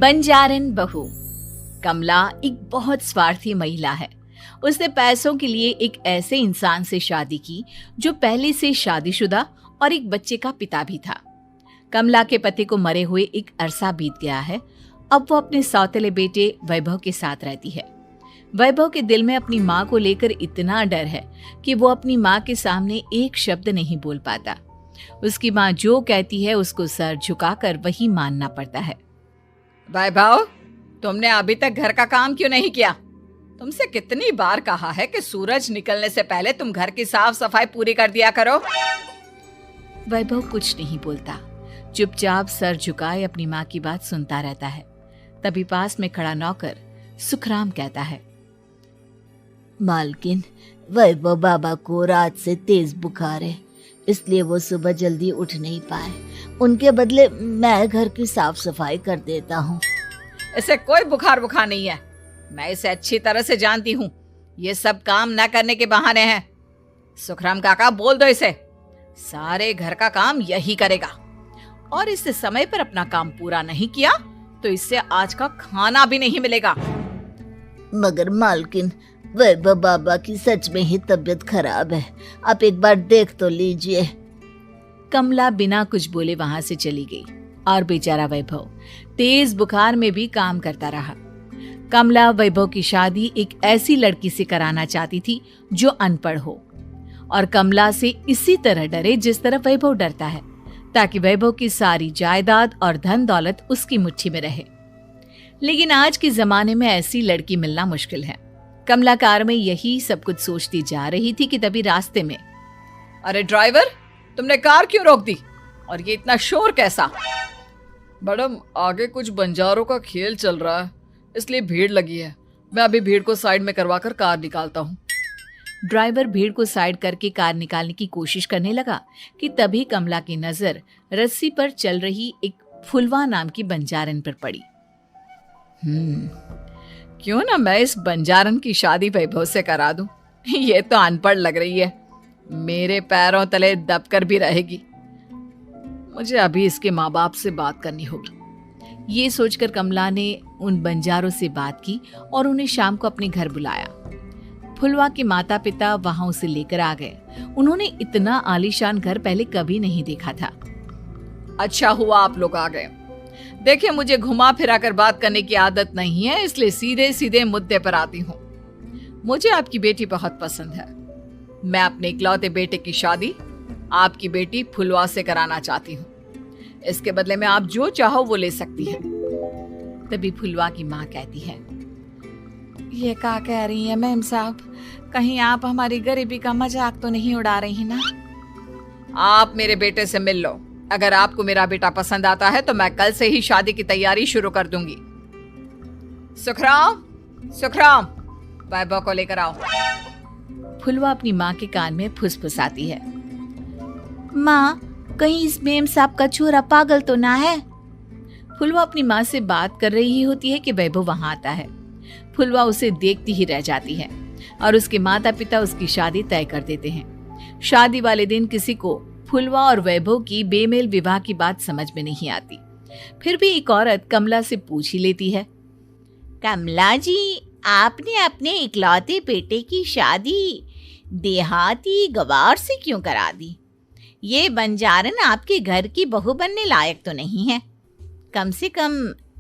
बंजारन बहू। कमला एक बहुत स्वार्थी महिला है। उसने पैसों के लिए एक ऐसे इंसान से शादी की जो पहले से शादीशुदा और एक बच्चे का पिता भी था। कमला के पति को मरे हुए एक अरसा बीत गया है। अब वो अपने सौतेले बेटे वैभव के साथ रहती है। वैभव के दिल में अपनी माँ को लेकर इतना डर है कि वो अपनी माँ के सामने एक शब्द नहीं बोल पाता। उसकी माँ जो कहती है उसको सर झुकाकर वही मानना पड़ता है। वैभव, तुमने अभी तक घर का काम क्यों नहीं किया? तुमसे कितनी बार कहा है कि सूरज निकलने से पहले तुम घर की साफ सफाई पूरी कर दिया करो। वैभव कुछ नहीं बोलता, चुपचाप सर झुकाए अपनी माँ की बात सुनता रहता है। तभी पास में खड़ा नौकर सुखराम कहता है, मालकिन, वैभव बाबा को रात से तेज बुखार है, इसलिए वो सुबह जल्दी उठ नहीं पाए। उनके बदले मैं घर की साफ सफाई कर देता हूँ। इसे कोई बुखार नहीं है। मैं इसे अच्छी तरह से जानती हूँ। ये सब काम न करने के बहाने हैं। सुखराम काका, बोल दो इसे, सारे घर का काम यही करेगा। और इससे समय पर अपना काम पूरा नहीं किया तो इससे आज का खाना भी नहीं मिलेगा। मगर मालकिन, वैभव बाबा की सच में ही तबीयत खराब है, आप एक बार देख तो लीजिए। कमला बिना कुछ बोले वहां से चली गई और बेचारा वैभव तेज बुखार में भी काम करता रहा। कमला वैभव की शादी एक ऐसी लड़की से कराना चाहती थी जो अनपढ़ हो और कमला से इसी तरह डरे जिस तरह वैभव डरता है, ताकि वैभव की सारी जायदाद और धन दौलत उसकी मुट्ठी में रहे। लेकिन आज के जमाने में ऐसी लड़की मिलना मुश्किल है। कमला कार में यही सब कुछ सोचती जा रही थी कि तभी रास्ते में, अरे ड्राइवर, तुमने कार क्यों रोक दी? और ये इतना शोर कैसा? मैडम, आगे कुछ बंजारों का खेल चल रहा है, इसलिए भीड़ लगी है। मैं अभी भीड़ को साइड में करवाकर कार निकालता हूँ। ड्राइवर भीड़ को साइड करके कार निकालने की कोशिश करने लगा कि तभी कमला की नजर रस्सी पर चल रही एक फुलवा नाम की बंजारन पर पड़ी। क्यों ना मैं इस बंजारन की शादी वैभव से करा दूं? ये तो अनपढ़ लग रही है, मेरे पैरों तले दबकर भी रहेगी। मुझे अभी इसके माँ बाप से बात करनी होगी। ये सोचकर कमला ने उन बंजारों से बात की और उन्हें शाम को अपने घर बुलाया। फुलवा के माता पिता वहां उसे लेकर आ गए। उन्होंने इतना आलीशान घर पहले कभी नहीं देखा था। अच्छा हुआ आप लोग आ गए। देखिए, मुझे घुमा फिरा कर बात करने की आदत नहीं है, इसलिए सीधे सीधे मुद्दे पर आती हूँ। मुझे आपकी बेटी बहुत पसंद है। मैं अपने इकलौते बेटे की शादी आपकी बेटी फुलवा से कराना चाहती हूँ। इसके बदले में आप जो चाहो वो ले सकती हैं। तभी फुलवा की माँ कहती है, ये क्या कह रही है मैम साहब? कहीं आप हमारी गरीबी का मजाक तो नहीं उड़ा रही ना? आप मेरे बेटे से मिल लो। अगर आपको मेरा बेटा पसंद आता है तो मैं कल से ही शादी की तैयारी शुरू कर दूंगी। सुखराम, सुखराम, वैभव को लेकर आओ। फुलवा अपनी माँ के कान में फुसफुसाती है, माँ, कहीं इस मेम साहब का छोरा पागल तो ना है? फुलवा अपनी माँ से बात कर रही होती है कि वैभव वहां आता है। फुलवा उसे देखती ही रह जाती है और उसके माता पिता उसकी शादी तय कर देते हैं। शादी वाले दिन किसी को फुलवा और वैभव की बेमेल विवाह की बात समझ में नहीं आती। फिर भी एक औरत कमला से पूछ ही लेती है, कमला जी, आपने अपने इकलौते बेटे की शादी देहाती गवार से क्यों करा दी? ये बंजारन आपके घर की बहू बनने लायक तो नहीं है। कम से कम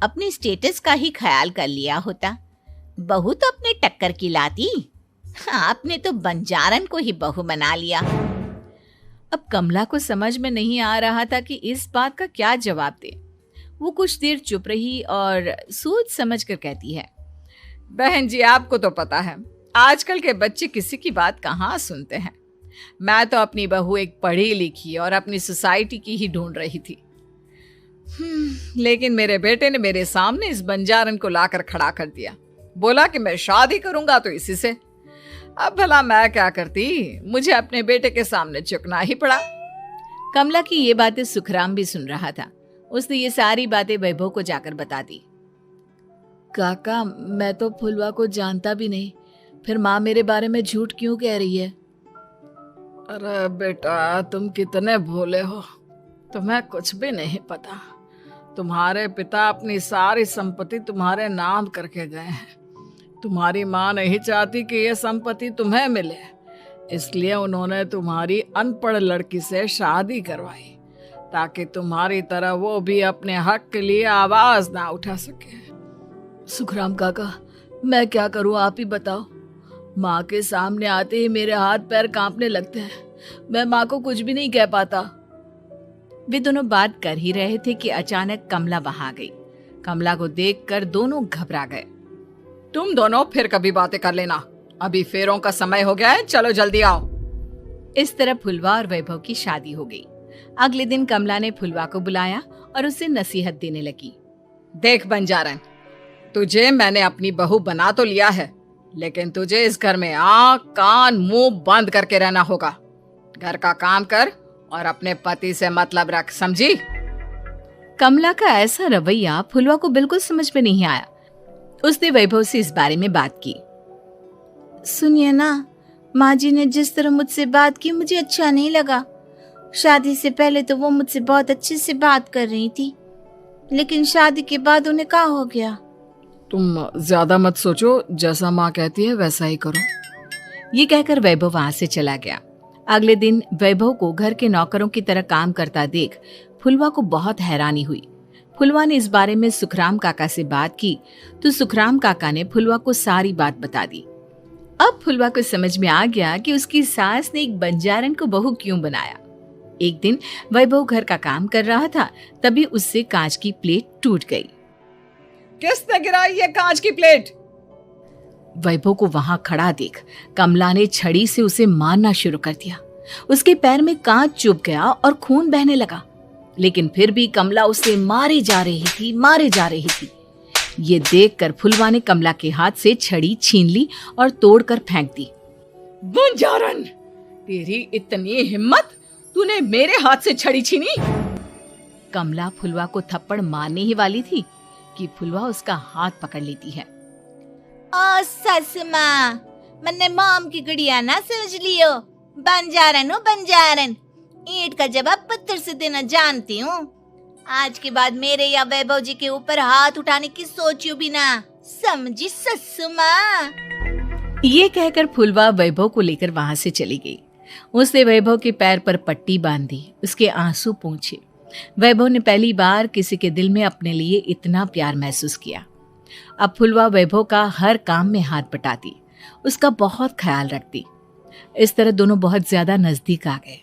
अपने स्टेटस का ही ख्याल कर लिया होता। बहू तो अपने टक्कर की लाती, आपने तो बंजारन को ही बहू बना लिया। अब कमला को समझ में नहीं आ रहा था कि इस बात का क्या जवाब दे। वो कुछ देर चुप रही और सोच समझ कर कहती है, बहन जी, आपको तो पता है आजकल के बच्चे किसी की बात कहाँ सुनते हैं। मैं तो अपनी बहू एक पढ़ी लिखी और अपनी सोसाइटी की ही ढूंढ रही थी। लेकिन मेरे बेटे ने मेरे सामने इस बंजारन को लाकर खड़ा कर दिया। बोला कि मैं शादी करूंगा तो इसी से। अब भला मैं क्या करती, मुझे अपने बेटे के सामने झुकना ही पड़ा। कमला की ये बातें सुखराम भी सुन रहा था। उसने ये सारी बातें वैभव को जाकर बता दी। काका, मैं तो फुलवा को जानता भी नहीं, फिर माँ मेरे बारे में झूठ क्यों कह रही है? अरे बेटा, तुम कितने भोले हो, तुम्हें कुछ भी नहीं पता। तुम्हारे पिता अपनी सारी संपत्ति तुम्हारे नाम करके गए हैं। तुम्हारी माँ नहीं चाहती कि यह संपत्ति तुम्हें मिले, इसलिए उन्होंने तुम्हारी अनपढ़ लड़की से शादी करवाई ताकि तुम्हारी तरह वो भी अपने हक के लिए आवाज ना उठा सके। सुखराम काका, मैं क्या करूं, आप ही बताओ। माँ के सामने आते ही मेरे हाथ पैर कांपने लगते हैं। मैं माँ को कुछ भी नहीं कह पाता। वे दोनों बात कर ही रहे थे कि अचानक कमला वहां आ गई। कमला को देखकर दोनों घबरा गए। तुम दोनों फिर कभी बातें कर लेना, अभी फेरों का समय हो गया है, चलो जल्दी आओ। इस तरह फुलवा और वैभव की शादी हो गई। अगले दिन कमला ने फुलवा को बुलाया और उसे नसीहत देने लगी। देख बंजारन, तुझे मैंने अपनी बहू बना तो लिया है, लेकिन तुझे इस घर में आँख कान मुंह बंद करके रहना होगा। घर का काम कर और अपने पति से मतलब रख, समझी? कमला का ऐसा रवैया फुलवा को बिल्कुल समझ में नहीं आया। उसने वैभव से इस बारे में बात की। सुनिए ना, माँ जी ने जिस तरह मुझसे बात की मुझे अच्छा नहीं लगा। शादी से पहले तो वो मुझसे बहुत अच्छे से बात कर रही थी, लेकिन शादी के बाद उन्हें क्या हो गया? तुम ज्यादा मत सोचो, जैसा माँ कहती है वैसा ही करो। ये कहकर वैभव वहां से चला गया। अगले दिन वैभव को घर के नौकरों की तरह काम करता देख फुलवा को बहुत हैरानी हुई। फुलवा ने इस बारे में सुखराम काका से बात की तो सुखराम काका ने फुलवा को सारी बात बता दी। अब फुलवा को समझ में आ गया कि उसकी सास ने एक बंजारन को बहू क्यों बनाया। एक दिन वैभव घर का काम कर रहा था, तभी उससे कांच की प्लेट टूट गई। किसने गिराई ये कांच की प्लेट? वैभव को वहां खड़ा देख कमला ने छड़ी से उसे मारना शुरू कर दिया। उसके पैर में कांच चुभ गया और खून बहने लगा, लेकिन फिर भी कमला उसे मारे जा रही थी। ये देखकर फुलवा ने कमला के हाथ से छड़ी छीन ली और तोड़कर फेंक दी। बंजारन, तेरी इतनी हिम्मत, तूने मेरे हाथ से छड़ी छीनी? कमला फुलवा को थप्पड़ मारने ही वाली थी कि फुलवा उसका हाथ पकड़ लेती है। ओ सस माँ, मैंने मॉम की गुड़िया ना समझ लियो। बंजारन, ईंट का जवाब पत्थर से देना जानती हूँ। आज के बाद मेरे या वैभव जी के ऊपर हाथ उठाने की सोचियो भी ना, समझी ससु माँ? ये कहकर फुलवा वैभव को लेकर वहां से चली गई। उसने वैभव के पैर पर पट्टी बांधी, उसके आंसू पोंछे। वैभव ने पहली बार किसी के दिल में अपने लिए इतना प्यार महसूस किया। अब फुलवा वैभव का हर काम में हाथ बटाती, उसका बहुत ख्याल रखती। इस तरह दोनों बहुत ज्यादा नजदीक आ गए।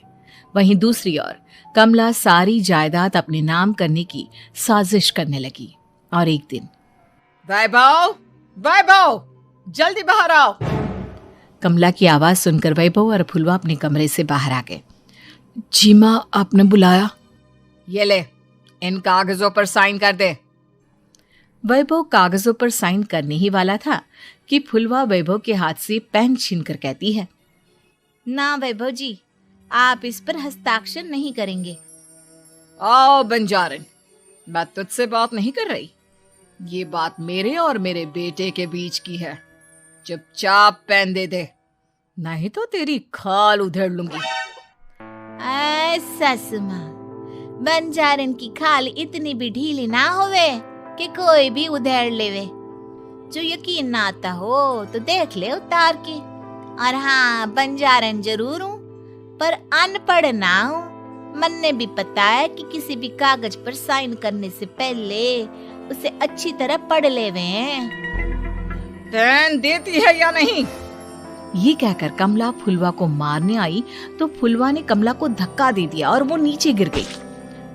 वहीं दूसरी ओर कमला सारी जायदाद अपने नाम करने की साजिश करने लगी। और एक दिन, वैभव, जल्दी बाहर आओ। कमला की आवाज सुनकर वैभव और फुलवा अपने कमरे से बाहर आ गए। जी माँ, आपने बुलाया? ये ले, इन कागजों पर साइन कर दे। वैभव कागजों पर साइन करने ही वाला था कि फुलवा वैभव के हाथ से पेन छीनकर कहती है, ना वैभव जी, आप इस पर हस्ताक्षर नहीं करेंगे। आओ बंजारन, मैं तुझसे बात नहीं कर रही। ये बात मेरे और मेरे बेटे के बीच की है। चुपचाप पेन दे दे, नहीं तो तेरी खाल उधेड़ लूंगी। ससु माँ, बंजारन की खाल इतनी भी ढीली ना होवे कि कोई भी उधेड़ लेवे। जो यकीन ना आता हो तो देख ले उतार के। और हाँ, बंजारन जरूर हूँ पर अनपढ़ ना हूँ। मन्ने भी पता है कि किसी भी कागज पर साइन करने से पहले उसे अच्छी तरह पढ़ लेवे हैं। पेन देती है या नहीं? ये कहकर कमला फुलवा को मारने आई तो फुलवा ने कमला को धक्का दे दिया और वो नीचे गिर गई।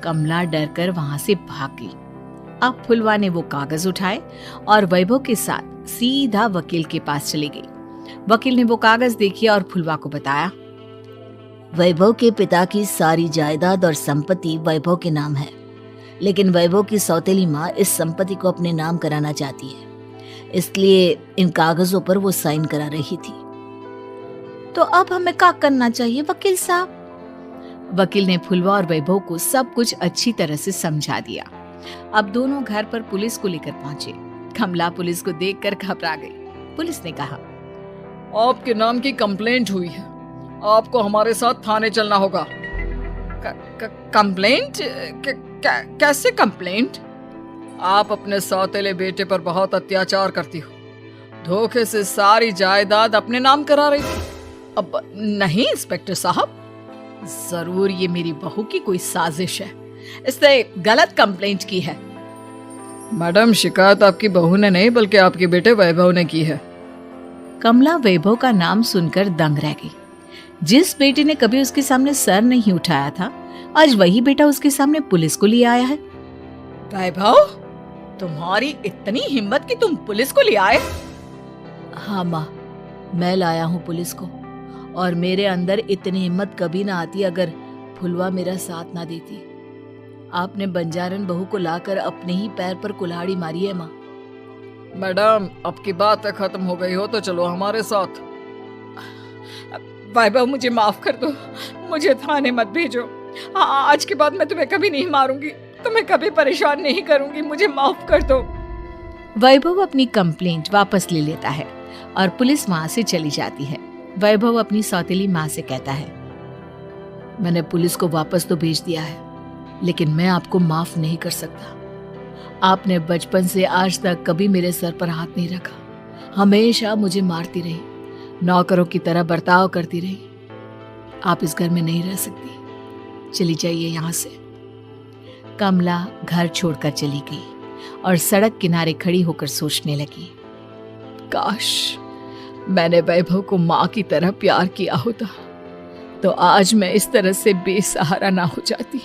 कमला डरकर वहां से भाग गई। अब फुलवा ने वो कागज उठाए और वैभव के साथ सीधा वकील के पास चली गई। वकील ने वो कागज देखे और फुलवा को बताया, वैभव के पिता की सारी जायदाद और संपत्ति वैभव के नाम है, लेकिन वैभव की सौतेली माँ इस संपत्ति को अपने नाम कराना चाहती है, इसलिए इन कागजों पर वो साइन करा रही थी। तो अब हमें क्या करना चाहिए वकील साहब? वकील ने फुलवा और वैभव को सब कुछ अच्छी तरह से समझा दिया। अब दोनों घर पर पुलिस को लेकर पहुंचे। कमला पुलिस को देखकर घबरा गई। पुलिस ने कहा, आपके नाम की कंप्लेंट हुई है, आपको हमारे साथ थाने चलना होगा। कंप्लेंट? कैसे कंप्लेंट? आप अपने सौतेले बेटे पर बहुत अत्याचार करती हो, धोखे से सारी जायदाद अपने नाम करा रही थी। अब नहीं इंस्पेक्टर साहब, जरूर ये मेरी बहू की कोई साजिश है, इसने गलत कंप्लेंट की है। मैडम, शिकायत आपकी बहू ने नहीं बल्कि आपके बेटे वैभव ने की है। कमला वैभव का नाम सुनकर दंग रह गई। जिस बेटे ने कभी उसके सामने सर नहीं उठाया था, आज वही बेटा उसके सामने पुलिस को लिए आया है। वैभव, तुम्हारी इतनी हिम्मत कि तुम पुलिस को ले आए? हाँ माँ, मैं लाया हूँ पुलिस को, और मेरे अंदर इतनी हिम्मत कभी ना आती अगर फुलवा मेरा साथ ना देती। आपने बंजारन बहू को लाकर अपने ही पैर पर कुल्हाड़ी मारी है माँ। मैडम, अब की बात खत्म हो गई हो तो चलो हमारे साथ। वैभव, मुझे माफ कर दो, मुझे थाने मत भेजो। आज के बाद मैं तुम्हें कभी नहीं मारूंगी, तुम्हें कभी परेशान नहीं करूंगी, मुझे माफ कर दो। वैभव अपनी कंप्लेंट वापस ले लेता है और पुलिस वहां से चली जाती है। वैभव अपनी सौतेली माँ से कहता है, मैंने पुलिस को वापस तो भेज दिया है, लेकिन मैं आपको माफ नहीं कर सकता। आपने बचपन से आज तक कभी मेरे सर पर हाथ नहीं रखा, हमेशा मुझे मारती रही, नौकरों की तरह बर्ताव करती रही। आप इस घर में नहीं रह सकती, चली जाइए यहाँ से। कमला घर छोड़कर चली गई और सड़क किनारे खड़ी होकर सोचने लगी, काश मैंने वैभव को माँ की तरह प्यार किया होता तो आज मैं इस तरह से बेसहारा ना हो जाती।